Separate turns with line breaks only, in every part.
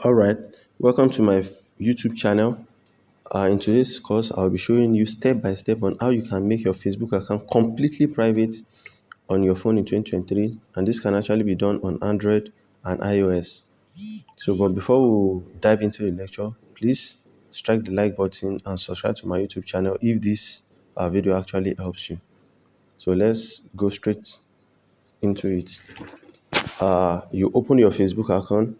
Alright, welcome to my YouTube channel. In today's course, I'll be showing you step by step on how you can make your Facebook account completely private on your phone in 2023, and this can actually be done on Android and iOS. But before we dive into the lecture, please strike the like button and subscribe to my YouTube channel if this video actually helps you. So let's go straight into it. You open your Facebook account.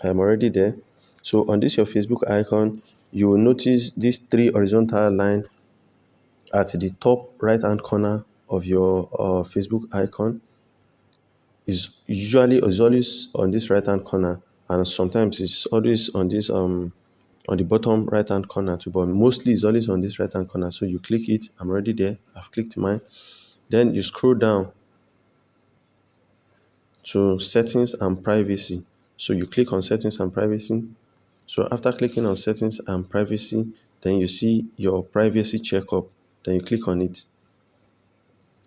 I'm already there. So on this your Facebook icon, you will notice these three horizontal line at the top right hand corner of your Facebook icon. Is always on this right hand corner, and sometimes it's always on this on the bottom right hand corner too, but mostly it's always on this right hand corner. So you click it. I'm already there. I've clicked mine. Then you scroll down to settings and privacy. So you click on settings and privacy. So after clicking on settings and privacy, then you see your privacy checkup. Then you click on it.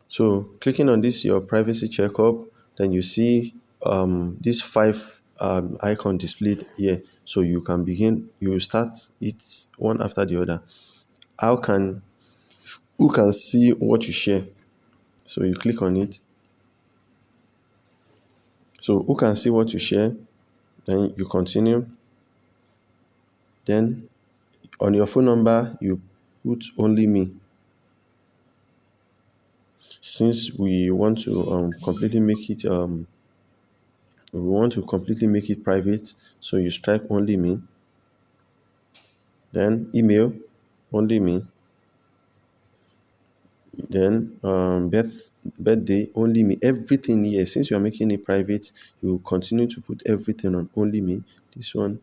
So clicking on this your privacy checkup, then you see these five icon displayed here. So you can begin. You start it one after the other. Who can see what you share? So you click on it. So who can see what you share? Then you continue. Then on your phone number, you put only me. Since we want to completely make it private, so you strike only me. Then email, only me. Then birthday, only me. Everything here, since you are making it private, you will continue to put everything on only me. This one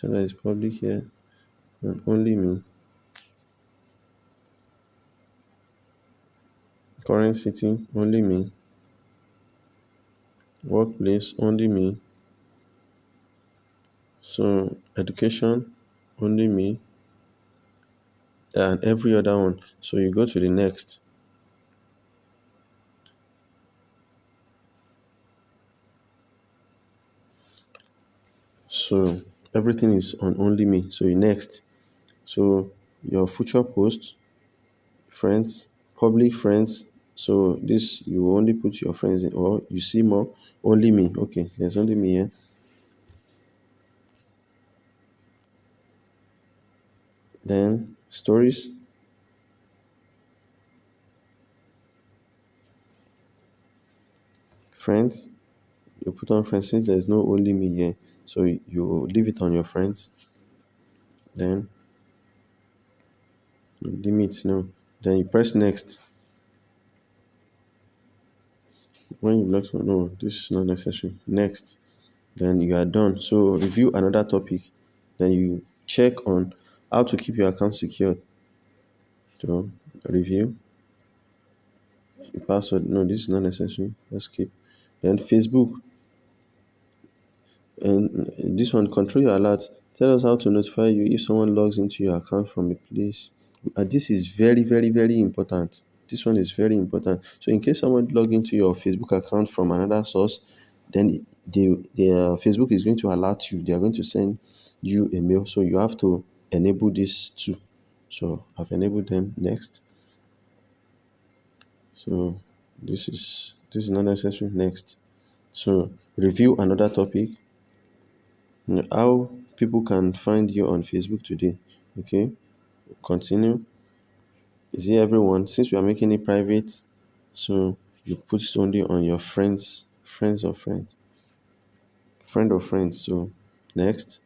that is public here, and only me. Current city, only me. Workplace, only me. So education, only me. And every other one. So you go to the next. So everything is on only me. So you next. So your future posts, friends, public friends. So this you will only put your friends in, or you see more, only me. Okay, there's only me here. Then stories, friends. You put on friends since there's no only me here. So you leave it on your friends. Then you limit, no. Then you press next. When you block, no, this is not necessary. Next. Then you are done. So review another topic. Then you check on how to keep your account secured. So review. Password, no, this is not necessary. Let's keep. Then Facebook. And this one, control your alerts. Tell us how to notify you if someone logs into your account from a place. This is very, very, very important. This one is very important. So in case someone log into your Facebook account from another source, then their Facebook is going to alert you. They are going to send you a mail. So you have to enable this too. So I've enabled them. Next. So this is not necessary. Next. So review another topic. How people can find you on Facebook today. Okay, continue. Is it everyone? Since we are making it private, so you put it only on your friends friend of friends. So next,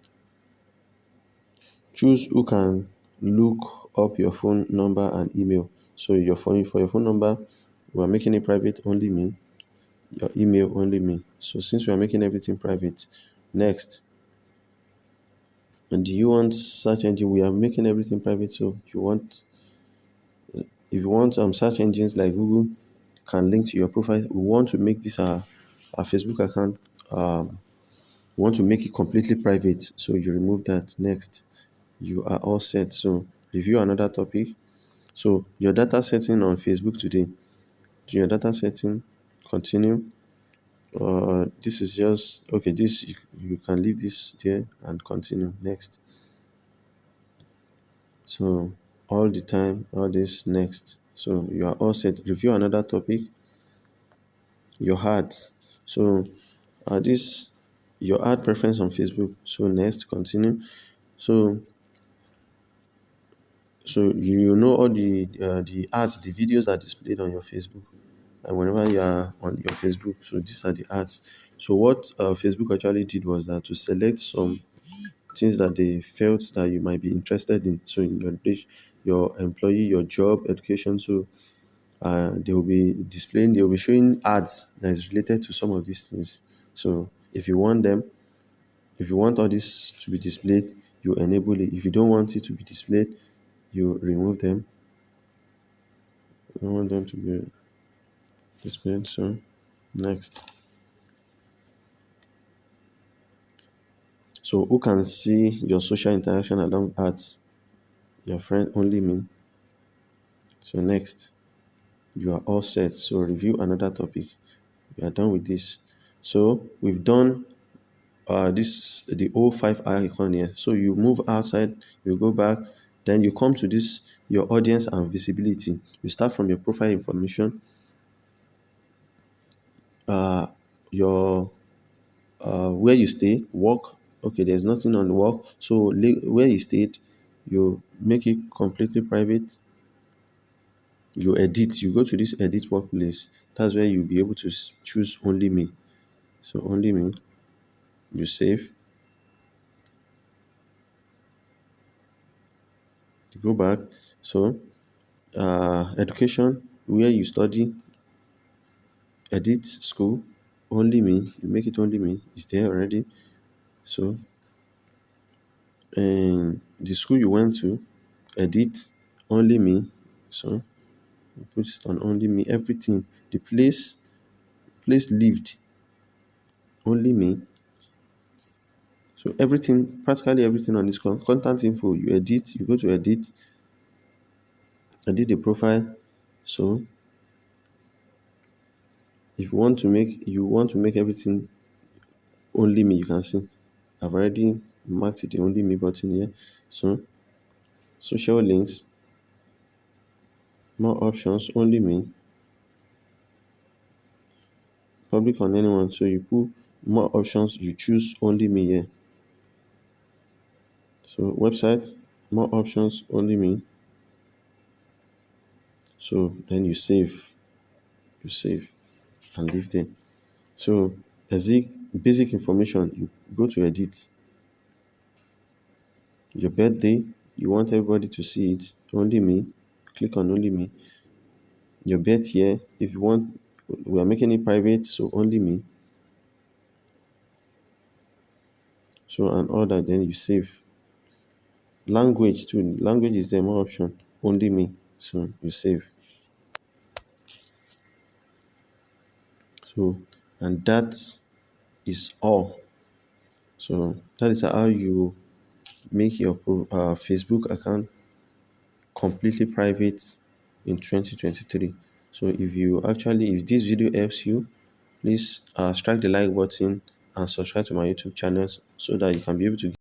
choose who can look up your phone number and email. So for your phone number, we are making it private, only me. Your email, only me. So since we are making everything private, next. And do you want search engine? We are making everything private. So if you want search engines like Google can link to your profile, we want to make this our Facebook account. We want to make it completely private. So you remove that. Next, you are all set. So review another topic. So your data setting on Facebook today. Do your data setting. Continue. This is just okay. This you can leave this there and continue next. So all the time, all this next. So you are all set. Review another topic. Your ads. So this your ad preference on Facebook. So next, continue. So you know all the ads, the videos are displayed on your Facebook, and whenever you are on your Facebook, so these are the ads. So what Facebook actually did was that to select some things that they felt that you might be interested in. So in your niche, your employee, your job, education. So they will be displaying, they will be showing ads that is related to some of these things. So if you want them, if you want all this to be displayed, you enable it. If you don't want it to be displayed, you remove them. You don't want them to be displayed. So next. So who can see your social interaction along ads? Your friend, only me. So next. You are all set. So review another topic. We are done with this. So we've done this the O5 icon here. So you move outside, you go back, then you come to this your audience and visibility. You start from your profile information, your where you stay, work. Okay, there's nothing on work. So where you stayed, you make it completely private. You edit. You go to this edit workplace. That's where you'll be able to choose only me. So only me. You save. You go back. So education, where you study, edit school, only me. You make it only me. It's there already. So and the school you went to, edit only me. So you put it on only me. Everything, the place lived, only me. So everything, practically everything on this contact info, you edit. You go to edit the profile. So if you want to make everything only me, you can see I've already marked the only me button here. So social links, more options, only me, public on anyone. So you put more options, you choose only me here. So website, more options, only me. So then you save and leave there. So basic information, you go to edit your birthday, you want everybody to see it, only me, click on only me. Your birth year, if you want, we are making it private, so only me. So and all that, then you save. Language too, language is there, more option, only me. So you save. So and that is all. So that is how you make your Facebook account completely private in 2023. So if this video helps you, please strike the like button and subscribe to my YouTube channel so that you can be able to